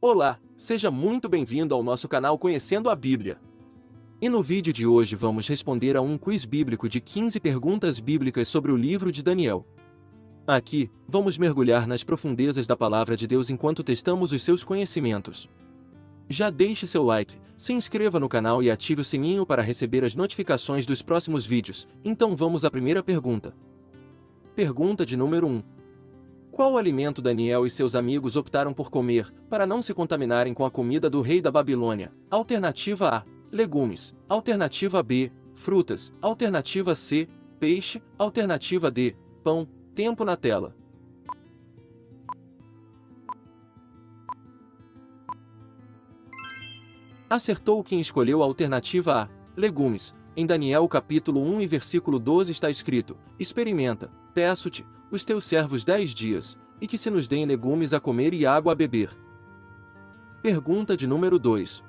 Olá, seja muito bem-vindo ao nosso canal Conhecendo a Bíblia. E no vídeo de hoje vamos responder a um quiz bíblico de 15 perguntas bíblicas sobre o livro de Daniel. Aqui, vamos mergulhar nas profundezas da palavra de Deus enquanto testamos os seus conhecimentos. Já deixe seu like, se inscreva no canal e ative o sininho para receber as notificações dos próximos vídeos. Então vamos à primeira pergunta. Pergunta de número 1. Qual alimento Daniel e seus amigos optaram por comer, para não se contaminarem com a comida do rei da Babilônia? Alternativa A: legumes. Alternativa B: frutas. Alternativa C: peixe. Alternativa D: pão. Tempo na tela. Acertou quem escolheu a alternativa A: legumes. Em Daniel capítulo 1 e versículo 12 está escrito: Experimenta, peço-te, os teus servos 10 dias, e que se nos deem legumes a comer e água a beber. Pergunta de número 2.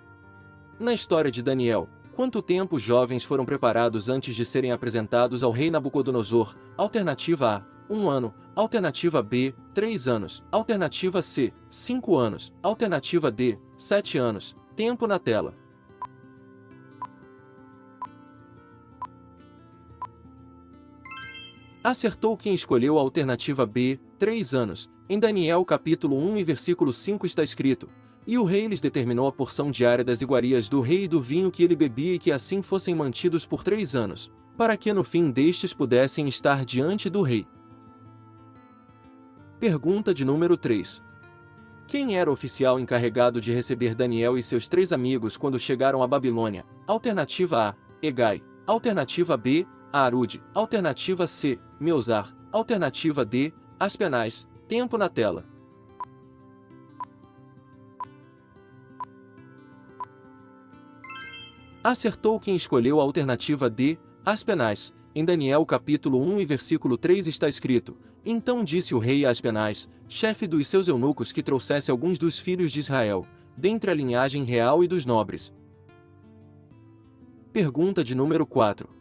Na história de Daniel, quanto tempo os jovens foram preparados antes de serem apresentados ao rei Nabucodonosor? Alternativa A: 1 ano. Alternativa B: 3 anos. Alternativa C: 5 anos. Alternativa D: 7 anos. Tempo na tela. Acertou quem escolheu a alternativa B, 3 anos. Em Daniel capítulo 1 e versículo 5 está escrito: E o rei lhes determinou a porção diária das iguarias do rei e do vinho que ele bebia e que assim fossem mantidos por 3 anos, para que no fim destes pudessem estar diante do rei. Pergunta de número 3. Quem era o oficial encarregado de receber Daniel e seus 3 amigos quando chegaram à Babilônia? Alternativa A: Egai. Alternativa B: Arude. Alternativa C: Meusar. Alternativa D: Aspenaz. Tempo na tela. Acertou quem escolheu a alternativa D, Aspenaz. Em Daniel capítulo 1 e versículo 3 está escrito: Então disse o rei a Aspenaz, chefe dos seus eunucos, que trouxesse alguns dos filhos de Israel, dentre a linhagem real e dos nobres. Pergunta de número 4.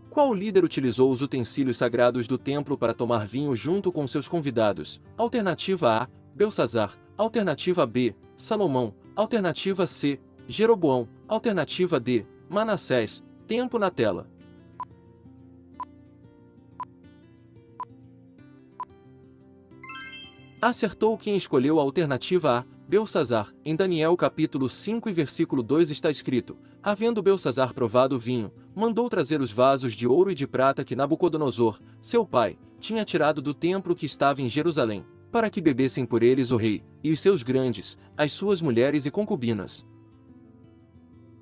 Qual líder utilizou os utensílios sagrados do templo para tomar vinho junto com seus convidados? Alternativa A: Belsazar. Alternativa B: Salomão. Alternativa C: Jeroboão. Alternativa D: Manassés. Tempo na tela. Acertou quem escolheu a alternativa A, Belsazar. Em Daniel capítulo 5 e versículo 2 está escrito: Havendo Belsazar provado o vinho, mandou trazer os vasos de ouro e de prata que Nabucodonosor, seu pai, tinha tirado do templo que estava em Jerusalém, para que bebessem por eles o rei, e os seus grandes, as suas mulheres e concubinas.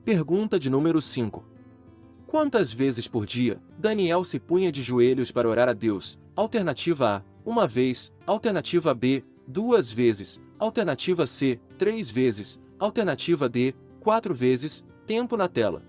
Pergunta de número 5. Quantas vezes por dia, Daniel se punha de joelhos para orar a Deus? Alternativa A: 1 vez. Alternativa B: 2 vezes. Alternativa C: 3 vezes. Alternativa D: 4 vezes. Tempo na tela.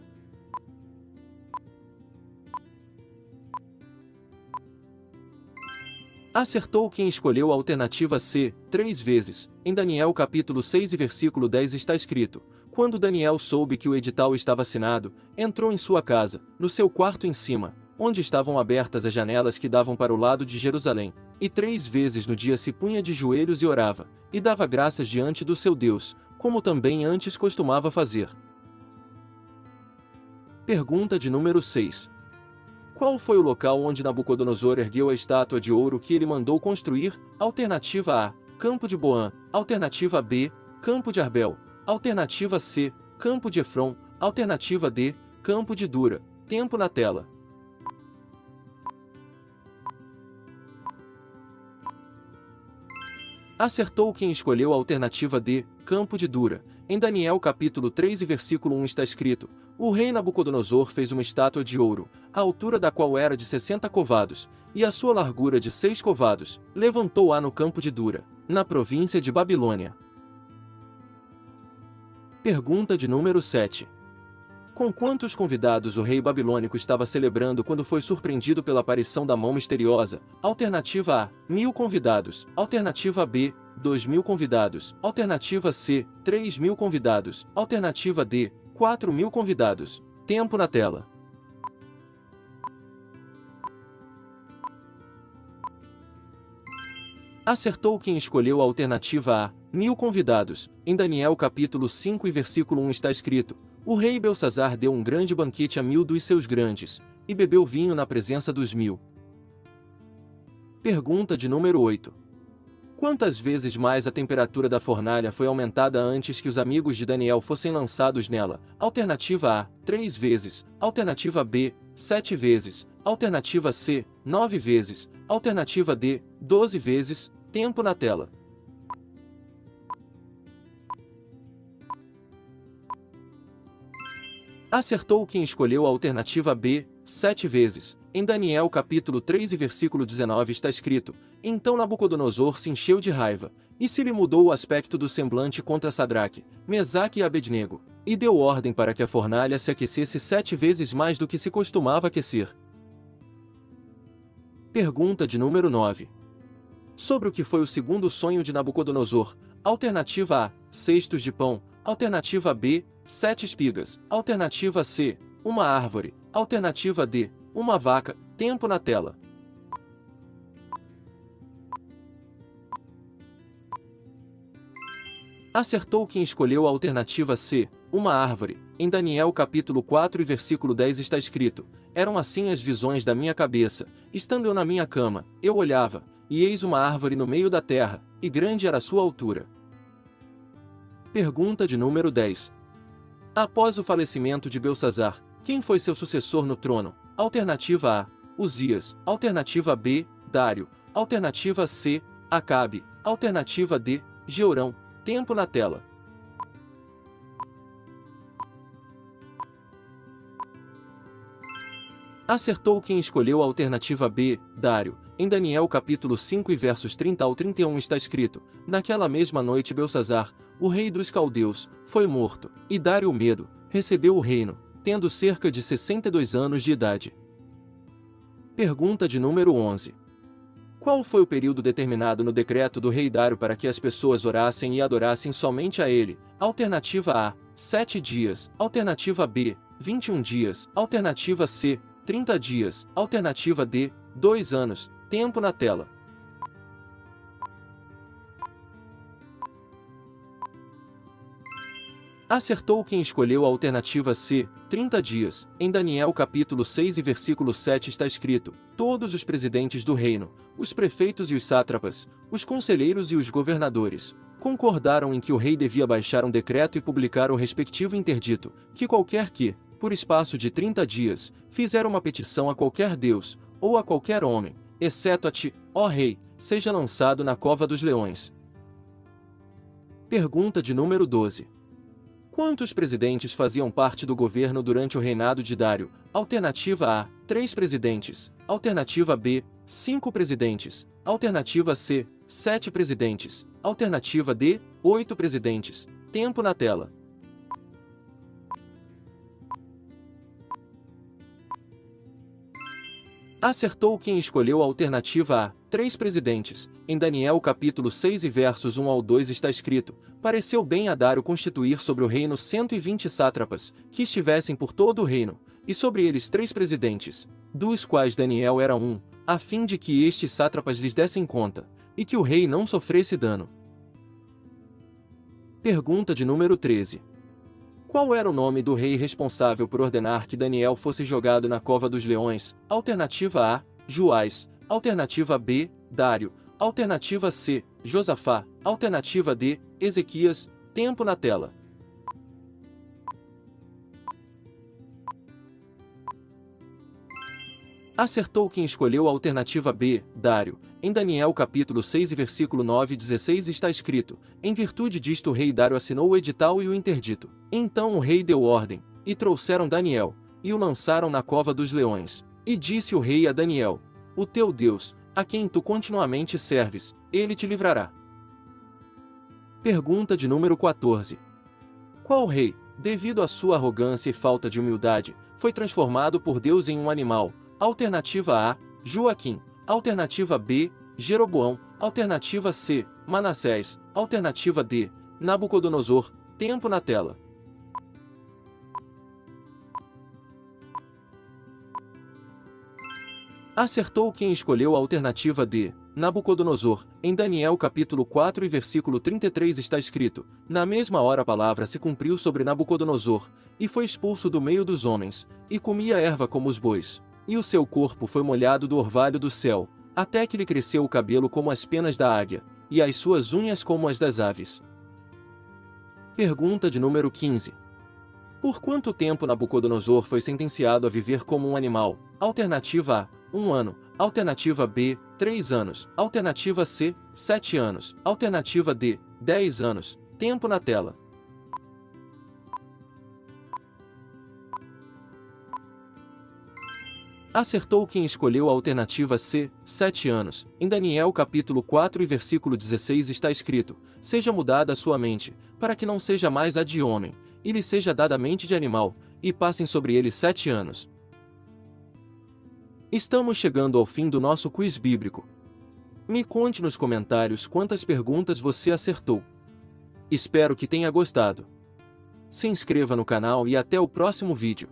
Acertou quem escolheu a alternativa C, 3 vezes. Em Daniel capítulo 6 e versículo 10 está escrito: Quando Daniel soube que o edital estava assinado, entrou em sua casa, no seu quarto em cima, onde estavam abertas as janelas que davam para o lado de Jerusalém, e 3 vezes no dia se punha de joelhos e orava, e dava graças diante do seu Deus, como também antes costumava fazer. Pergunta de número 6. Qual foi o local onde Nabucodonosor ergueu a estátua de ouro que ele mandou construir? Alternativa A: Campo de Boan. Alternativa B: Campo de Arbel. Alternativa C: Campo de Efron. Alternativa D: Campo de Dura. Tempo na tela. Acertou quem escolheu a alternativa D, Campo de Dura. Em Daniel capítulo 3 e versículo 1 está escrito: O rei Nabucodonosor fez uma estátua de ouro, a altura da qual era de 60 covados, e a sua largura de 6 covados, levantou-a no Campo de Dura, na província de Babilônia. Pergunta de número 7. Com quantos convidados o rei babilônico estava celebrando quando foi surpreendido pela aparição da mão misteriosa? Alternativa A: 1.000 convidados. Alternativa B: 2.000 convidados. Alternativa C: 3.000 convidados. Alternativa D: 4.000 convidados. Tempo na tela. Acertou quem escolheu a alternativa A, 1000 convidados. Em Daniel capítulo 5 e versículo 1 está escrito: o rei Belsazar deu um grande banquete a 1000 dos seus grandes, e bebeu vinho na presença dos 1000. Pergunta de número 8. Quantas vezes mais a temperatura da fornalha foi aumentada antes que os amigos de Daniel fossem lançados nela? Alternativa A, 3 vezes. Alternativa B, 7 vezes. Alternativa C, 9 vezes. Alternativa D, 12 vezes. Tempo na tela. Acertou quem escolheu a alternativa B, 7 vezes. Em Daniel capítulo 3 e versículo 19 está escrito: então Nabucodonosor se encheu de raiva, e se lhe mudou o aspecto do semblante contra Sadraque, Mesaque e Abednego, e deu ordem para que a fornalha se aquecesse 7 vezes mais do que se costumava aquecer. Pergunta de número 9. Sobre o que foi o segundo sonho de Nabucodonosor? Alternativa A, cestos de pão. Alternativa B, 7 espigas. Alternativa C, uma árvore. Alternativa D, uma vaca. Tempo na tela. Acertou quem escolheu a alternativa C, uma árvore. Em Daniel capítulo 4 e versículo 10 está escrito: eram assim as visões da minha cabeça, estando eu na minha cama, eu olhava, e eis uma árvore no meio da terra, e grande era a sua altura. Pergunta de número 10. Após o falecimento de Belsazar, quem foi seu sucessor no trono? Alternativa A, Uzias. Alternativa B, Dário. Alternativa C, Acabe. Alternativa D, Jeorão. Tempo na tela. Acertou quem escolheu a alternativa B, Dário. Em Daniel capítulo 5 e versos 30 ao 31 está escrito: naquela mesma noite Belsazar, o rei dos caldeus, foi morto, e Dário o Medo recebeu o reino, tendo cerca de 62 anos de idade. Pergunta de número 11. Qual foi o período determinado no decreto do rei Dário para que as pessoas orassem e adorassem somente a ele? Alternativa A, 7 dias. Alternativa B, 21 dias. Alternativa C, 30 dias. Alternativa D, 2 anos. Tempo na tela. Acertou quem escolheu a alternativa C, 30 dias. Em Daniel capítulo 6 e versículo 7 está escrito: todos os presidentes do reino, os prefeitos e os sátrapas, os conselheiros e os governadores, concordaram em que o rei devia baixar um decreto e publicar o respectivo interdito, que qualquer que, por espaço de 30 dias, fizer uma petição a qualquer deus, ou a qualquer homem, exceto a ti, ó rei, seja lançado na cova dos leões. Pergunta de número 12. Quantos presidentes faziam parte do governo durante o reinado de Dário? Alternativa A, 3 presidentes. Alternativa B, 5 presidentes. Alternativa C, 7 presidentes. Alternativa D, 8 presidentes. Tempo na tela. Acertou quem escolheu a alternativa A, 3 presidentes. Em Daniel capítulo 6 e versos 1 ao 2 está escrito: pareceu bem a Dário constituir sobre o reino 120 sátrapas, que estivessem por todo o reino, e sobre eles 3 presidentes, dos quais Daniel era um, a fim de que estes sátrapas lhes dessem conta, e que o rei não sofresse dano. Pergunta de número 13. Qual era o nome do rei responsável por ordenar que Daniel fosse jogado na cova dos leões? Alternativa A, Joás. Alternativa B, Dário. Alternativa C, Josafá. Alternativa D, Ezequias. Tempo na tela. Acertou quem escolheu a alternativa B, Dário. Em Daniel capítulo 6 e versículo 9 e 16 está escrito: em virtude disto o rei Dário assinou o edital e o interdito. Então o rei deu ordem, e trouxeram Daniel, e o lançaram na cova dos leões. E disse o rei a Daniel: o teu Deus, a quem tu continuamente serves, ele te livrará. Pergunta de número 14. Qual rei, devido à sua arrogância e falta de humildade, foi transformado por Deus em um animal? Alternativa A, Joaquim. Alternativa B, Jeroboão. Alternativa C, Manassés. Alternativa D, Nabucodonosor. Tempo na tela. Acertou quem escolheu a alternativa D, Nabucodonosor, em Daniel capítulo 4 e versículo 33 está escrito: Na mesma hora a palavra se cumpriu sobre Nabucodonosor, e foi expulso do meio dos homens, e comia erva como os bois. E o seu corpo foi molhado do orvalho do céu, até que lhe cresceu o cabelo como as penas da águia, e as suas unhas como as das aves. Pergunta de número 15. Por quanto tempo Nabucodonosor foi sentenciado a viver como um animal? Alternativa A, 1 ano. Alternativa B, 3 anos. Alternativa C, 7 anos. Alternativa D, 10 anos. Tempo na tela. Acertou quem escolheu a alternativa C, 7 anos. Em Daniel capítulo 4 e versículo 16 está escrito: Seja mudada a sua mente, para que não seja mais a de homem, e lhe seja dada a mente de animal, e passem sobre ele 7 anos. Estamos chegando ao fim do nosso quiz bíblico. Me conte nos comentários quantas perguntas você acertou. Espero que tenha gostado. Se inscreva no canal e até o próximo vídeo.